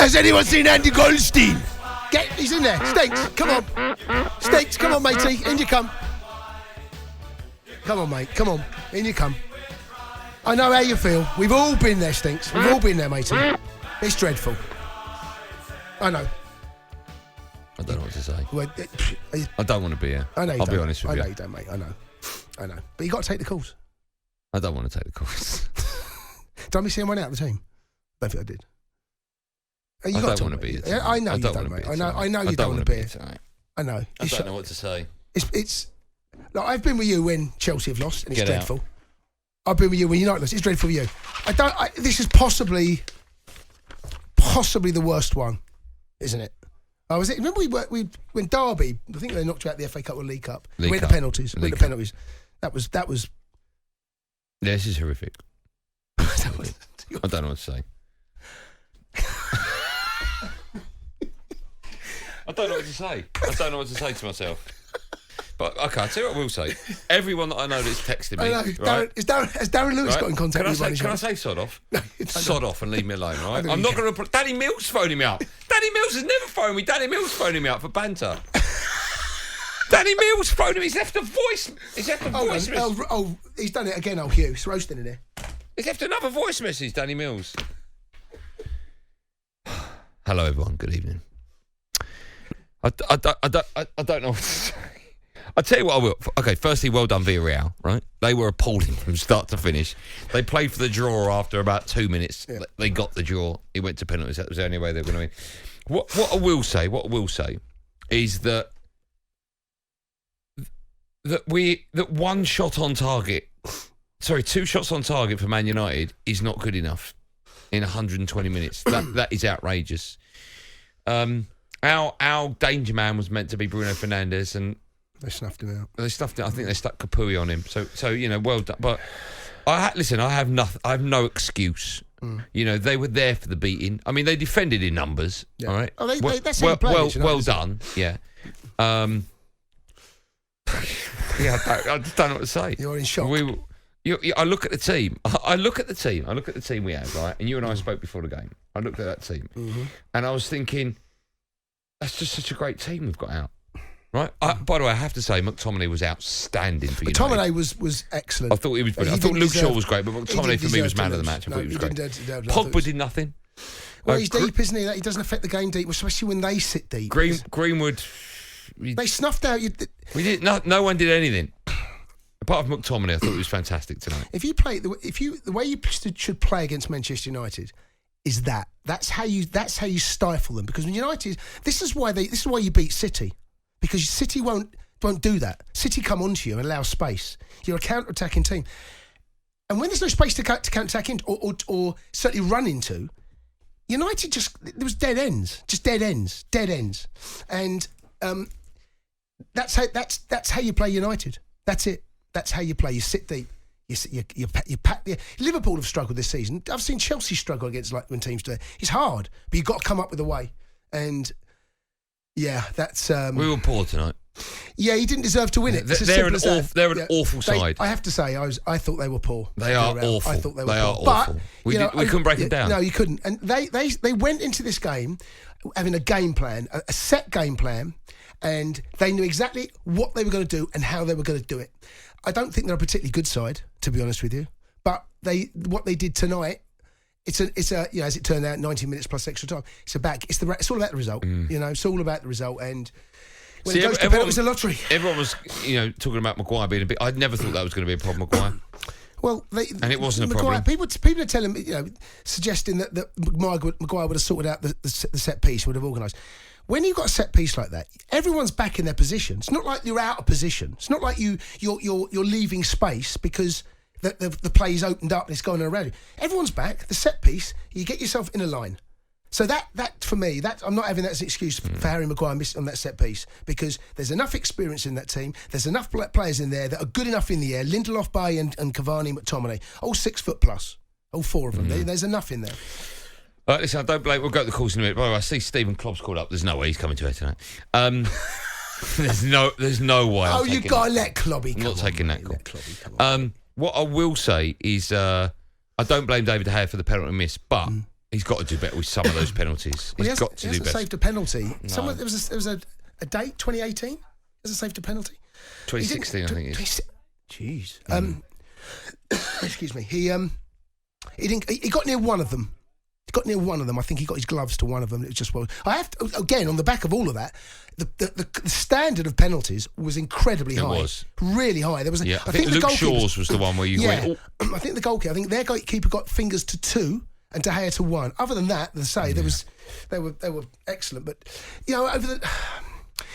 Has anyone seen Andy Goldstein? He's in there. Stakes, come on. Stakes, come on, matey. In you come. Come on, mate. Come on. In you come. I know how you feel. We've all been there, Stinks. We've all been there, matey. It's dreadful. I know. I don't know what to say. Well, I don't want to be here. I know you I'll don't. be honest with you. I know you don't, mate. I know. But you got to take the calls. I don't want to take the calls. Did I miss anyone out of the team? I don't think I did. I don't want to be here. I know you don't, mate. I know you don't want to be here. I know. I don't know what to say. It's. Like, I've been with you when Chelsea have lost, and it's dreadful. I've been with you when United lost. It's dreadful for you. This is possibly the worst one, isn't it? Oh, was it? Remember when Derby? I think they knocked you out the FA Cup or League Cup. Went to penalties. That was. Yeah, this is horrific. I don't know what to say. I don't know what to say. I don't know what to say to myself. But okay, I'll tell you what I will say. Everyone that I know that's texted me. I know. Right? Has Darren Lewis got in contact with you? Can I say sod off? No, sod off and leave me alone, right? I'm not going to. Danny Mills phoning me up. Danny Mills has never phoned me. Danny Mills phoning me up for banter. Danny Mills phoning me. He's left a voice. He's left a voice message. Oh, he's done it again. Oh, Hugh, he's roasting in here. He's left another voice message. Danny Mills. Hello, everyone. Good evening. I don't know what to say. I'll tell you what I will. Okay, firstly, well done, Villarreal, right? They were appalling from start to finish. They played for the draw after about 2 minutes. Yeah. They got the draw. It went to penalties. That was the only way they were going to win. What I will say is that one shot on target, two shots on target for Man United is not good enough in 120 minutes. That is outrageous. Our danger man was meant to be Bruno Fernandes, and they snuffed him out. I think they stuck Kapui on him. So well done. But I have nothing. I have no excuse. They were there for the beating. I mean, they defended in numbers. Yeah. All right. Oh, that's how you play. Well done. Yeah. I just don't know what to say. You're in shock. I look at the team. I look at the team we have, right? And you and I spoke before the game. I looked at that team, and I was thinking, that's just such a great team we've got out. Right. By the way, I have to say, McTominay was outstanding for you. McTominay was excellent. I thought he was brilliant. I thought Luke Shaw was great, but McTominay for me was man of the match. I thought he was great. Pogba did nothing. Well, he's deep, isn't he? He doesn't affect the game deep, especially when they sit deep. Greenwood. They snuffed out. We did. No one did anything. Apart from McTominay, I thought he was fantastic tonight. If you play, the way you should play against Manchester United is that. That's how you stifle them. Because when United, this is why you beat City. Because City won't do that. City come onto you and allow space. You're a counter-attacking team. And when there's no space to counter-attack into or certainly run into, United there was dead ends. Just dead ends. And that's how you play United. That's it. That's how you play. You sit deep. You pack. Liverpool have struggled this season. I've seen Chelsea struggle against when teams do it. It's hard, but you've got to come up with a way. And yeah, that's. We were poor tonight. Yeah, he didn't deserve to win it. They're an awful side. I have to say, I thought they were poor. They are awful. I thought they were poor. But, we couldn't break them down. No, you couldn't. And they went into this game having a game plan, a set game plan, and they knew exactly what they were going to do and how they were going to do it. I don't think they're a particularly good side, to be honest with you. But what they did tonight, it's a as it turned out, 90 minutes plus extra time. It's all about the result. It's all about the result. And when it goes to penalty, it was a lottery. Everyone was talking about Maguire being a bit. I'd never thought that was going to be a problem, Maguire. Well, and it wasn't a problem. People are telling me, suggesting that Maguire would have sorted out the set piece, would have organised. When you've got a set piece like that, everyone's back in their position. It's not like you're out of position. It's not like you're leaving space because the play is opened up and it's going around you. Everyone's back. The set piece, you get yourself in a line. So that for me, I'm not having that as an excuse for Harry Maguire missing on that set piece, because there's enough experience in that team. There's enough players in there that are good enough in the air. Lindelof, Bay and Cavani, McTominay, all 6 foot plus, all 4 of them. There's enough in there. Listen, I don't blame. We'll go to the calls in a minute. By the way, I see Stephen Klopp's called up. There's no way he's coming to here tonight. There's no way. Oh, you got to let Klobby come. I'm not taking that call. What I will say is, I don't blame David De Gea for the penalty miss, but He's got to do better with some of those penalties. Well, He's got to do he better. hasn't saved a penalty. No. There was a date, 2018. He hasn't saved a penalty. 2016, I think it is. Jeez. Excuse me. He got near one of them. I think he got his gloves to one of them. It was just I have to, again, on the back of all of that, the standard of penalties was incredibly high. It was really high. There was. I think Luke Shaw's was the one where you went. Oh. I think the goalkeeper. I think their goalkeeper got fingers to 2 and De Gea to 1. Other than that, they were excellent. But over the.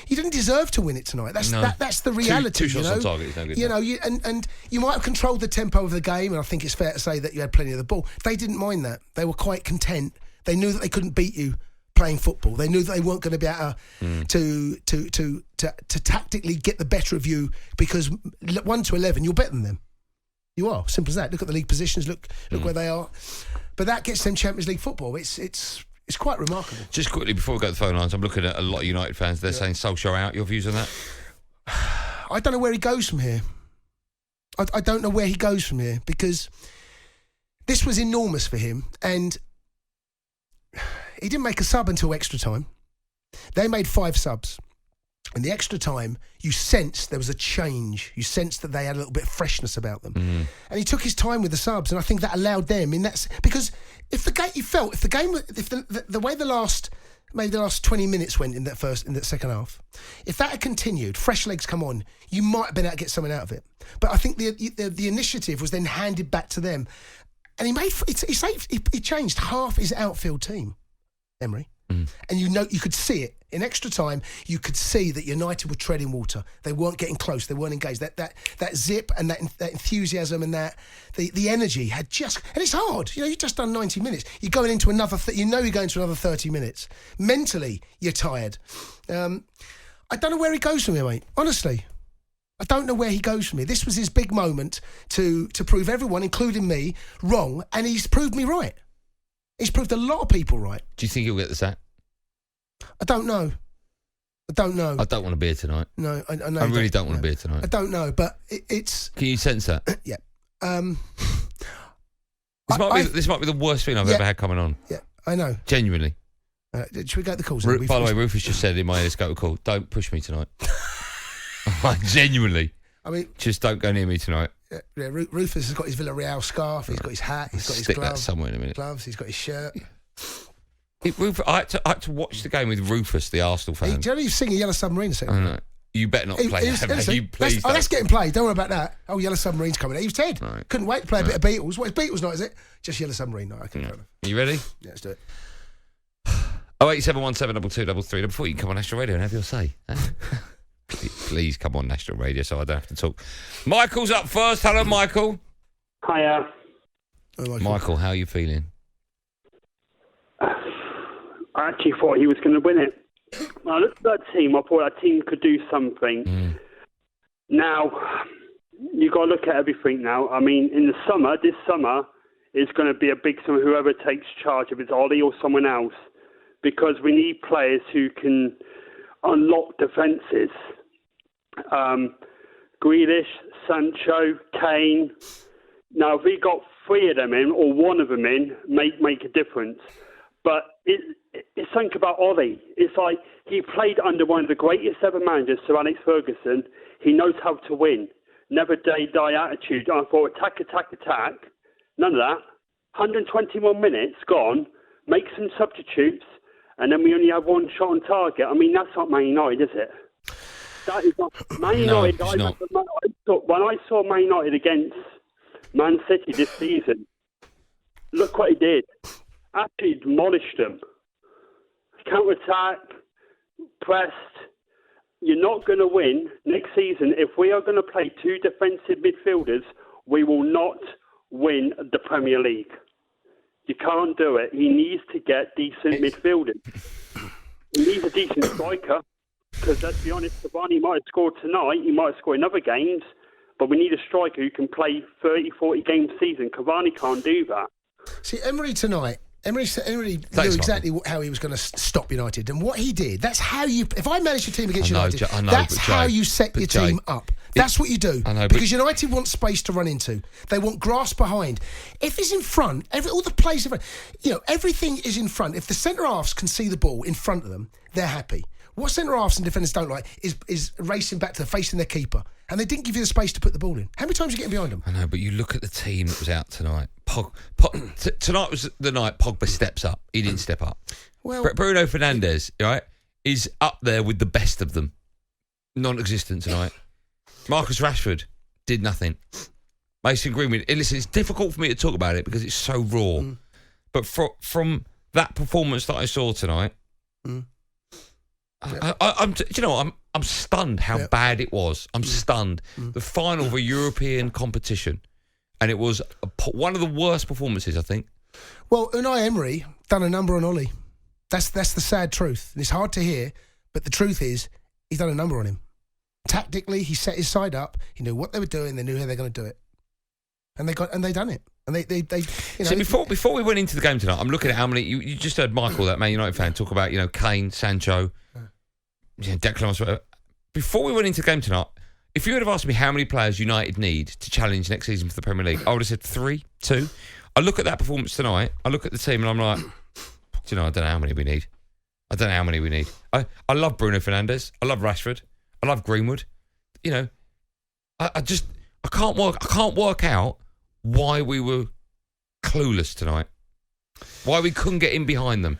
You didn't deserve to win it tonight. That's the reality. Two shots on target is no good. And you might have controlled the tempo of the game, and I think it's fair to say that you had plenty of the ball. They didn't mind that. They were quite content. They knew that they couldn't beat you playing football. They knew that they weren't going to be able to tactically get the better of you, because 1 to 11, you're better than them. You are. Simple as that. Look at the league positions. Look where they are. But that gets them Champions League football. It's quite remarkable. Just quickly, before we go to the phone lines, I'm looking at a lot of United fans. They're saying Solskjaer out. Your views on that? I don't know where he goes from here. I don't know where he goes from here, because this was enormous for him, and he didn't make a sub until extra time. They made 5 subs. In the extra time, you sensed there was a change. You sensed that they had a little bit of freshness about them. Mm. And he took his time with the subs, and I think that allowed them because if the way the last 20 minutes went in that second half, if that had continued, fresh legs come on, you might have been able to get something out of it. But I think the initiative was then handed back to them, and he changed half his outfield team, Emery. Mm. And you could see it. In extra time, you could see that United were treading water. They weren't getting close. They weren't engaged. That zip and that enthusiasm and that the energy had just... And it's hard. You've just done 90 minutes. You're going into another... you're going to another 30 minutes. Mentally, you're tired. I don't know where he goes from here, mate. Honestly. I don't know where he goes from here. This was his big moment to prove everyone, including me, wrong. And he's proved me right. He's proved a lot of people right. Do you think he'll get the sack? I don't know. I don't want to be here tonight. No, I know. I really don't want to be here tonight. I don't know, but it's... Can you sense that? Yeah. This might be the worst thing I've ever had coming on. Yeah, I know. Genuinely. Should we go to the calls? By the way, Rufus just said in my ear, let's go to call. Don't push me tonight. Genuinely. I mean... Just don't go near me tonight. Yeah, Rufus has got his Villarreal scarf, he's got his hat, he's got his gloves. Stick that somewhere in a minute. Gloves, he's got his shirt. I had to watch the game with Rufus, the Arsenal fan. Do you know he's singing Yellow Submarine a second? I know. You better not play that. You please. That's getting played. Don't worry about that. Oh, Yellow Submarine's coming. He was dead. Right. Couldn't wait to play a bit of Beatles. What is Beatles night, is it? Just Yellow Submarine night. Okay, fair enough. You ready? Yeah, let's do it. 087172233. Before you can come on National Radio and have your say. Please come on National Radio so I don't have to talk. Michael's up first. Hello, Michael. Hiya. Hello, Michael, how are you feeling? I actually thought he was going to win it. I looked at that team. I thought that team could do something. Mm. Now, you've got to look at everything now. I mean, this summer is going to be a big summer, whoever takes charge, if it's Ollie or someone else, because we need players who can unlock defences. Grealish, Sancho, Kane. Now, if we got 3 of them in, or 1 of them in, make a difference. But it's something about Ollie. It's like he played under one of the greatest ever managers, Sir Alex Ferguson. He knows how to win. Never die attitude. I thought attack. None of that. 121 minutes gone. Make some substitutes, and then we only have 1 shot on target. I mean, that's not Man United, is it? That is not Man United. No, it's not. When I saw Man United against Man City this season, look what he did. Actually demolished them. Counter-attack, pressed. You're not going to win next season. If we are going to play 2 defensive midfielders, we will not win the Premier League. You can't do it. He needs to get decent midfielders. He needs a decent striker, because let's be honest, Cavani might have scored tonight, he might have scored in other games, but we need a striker who can play 30, 40 games a season. Cavani can't do that. See, Emery tonight... Emery knew exactly how he was going to stop United, and what he did. That's how you. If I manage a team against United, that's how you set your team up. That's what you do. I know, because United want space to run into. They want grass behind. If it's in front, all the players in front, everything is in front. If the centre halves can see the ball in front of them, they're happy. What centre halves and defenders don't like is racing back to facing their keeper. And they didn't give you the space to put the ball in. How many times are you getting behind them? I know, but you look at the team that was out tonight. Tonight was the night Pogba steps up. He didn't step up. Well, Bruno Fernandes, right, is up there with the best of them. Non-existent tonight. Marcus Rashford did nothing. Mason Greenwood. Listen, it's difficult for me to talk about it because it's so raw. But from that performance that I saw tonight, I'm stunned how bad it was. I'm stunned. The final of a European competition, and it was one of the worst performances, I think. Well, Unai Emery done a number on Ollie. That's the sad truth. And it's hard to hear, but the truth is he's done a number on him. Tactically, he set his side up. He knew what they were doing. They knew how they're going to do it, and they done it. And they So before we went into the game tonight, I'm looking at how many. You just heard Michael, that Man United fan, talk about Kane, Sancho, Declan Rice, whatever. Before we went into the game tonight, if you would have asked me how many players United need to challenge next season for the Premier League, I would have said 3, 2. I look at that performance tonight. I look at the team and I'm like, I don't know how many we need. I love Bruno Fernandes. I love Rashford. I love Greenwood. I can't work out why we were clueless tonight. Why we couldn't get in behind them.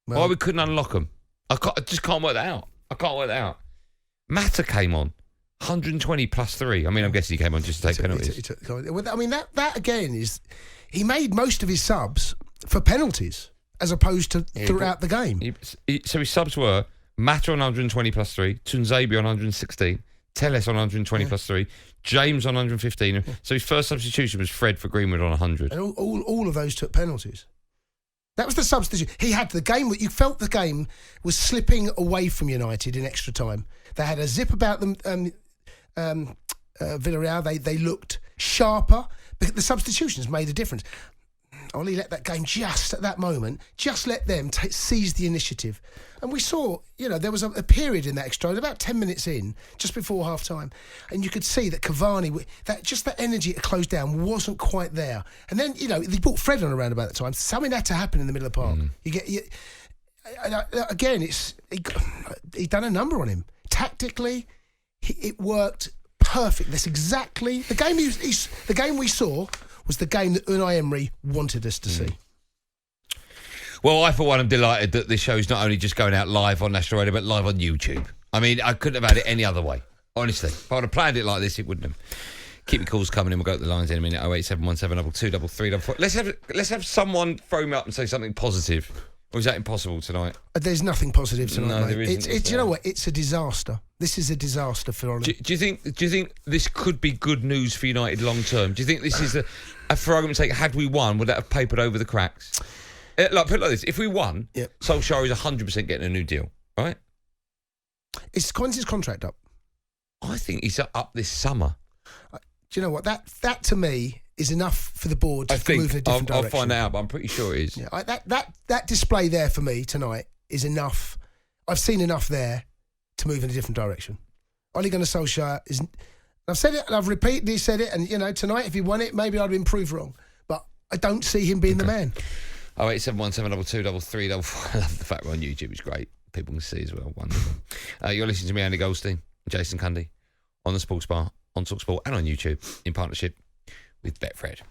Why we couldn't unlock them. I just can't work that out. Mata came on 120 plus 3. I mean, I'm guessing he came on just to take penalties. I mean, that again is he made most of his subs for penalties as opposed to throughout the game. So his subs were Mata on 120 plus 3, Tunzabi on 116, Telles on 120 plus 3, James on 115. So his first substitution was Fred for Greenwood on 100. And all of those took penalties. That was the substitution. He had the game. You felt the game was slipping away from United in extra time. They had a zip about them. Villarreal, they looked sharper. But the substitutions made a difference. Ollie let that game just at that moment, just let them seize the initiative. And we saw, there was a period in that extra, about 10 minutes in, just before half time, and you could see that Cavani, that energy to close down wasn't quite there. And then, they brought Fred on around about that time. Something had to happen in the middle of the park. Again, he done a number on him. Tactically, it worked perfect. That's exactly the game. The game we saw was the game that Unai Emery wanted us to see. Well, I, for one, am delighted that this show's not only just going out live on National Radio, but live on YouTube. I mean, I couldn't have had it any other way, honestly. If I would have planned it like this, it wouldn't have. Keep your calls coming in. We'll go to the lines in a minute. 08717 223 Let's have someone throw me up and say something positive. Or is that impossible tonight? There's nothing positive tonight, no, mate. there isn't. It's you know what? It's a disaster. This is a disaster for Ollie. Do you think this could be good news for United long term? Do you think this is for argument's sake, had we won, would that have papered over the cracks? Put it like this: if we won, Solskjaer is 100% getting a new deal, right? When's his contract up? I think he's up this summer. Do you know what? That to me is enough for the board to move in a different direction. I'll find out, but I'm pretty sure it is. Yeah, that display there for me tonight is enough. I've seen enough there to move in a different direction. Ole Gunnar Solskjaer is. I've said it and I've repeatedly said it, and tonight if he won it, maybe I'd have been proved wrong. But I don't see him being the man. 08717 I love the fact we're on YouTube. It's great. People can see as well. Wonderful. You're listening to me, Andy Goldstein, Jason Cundy, on the Sports Bar, on talkSPORT, and on YouTube in partnership with Betfred.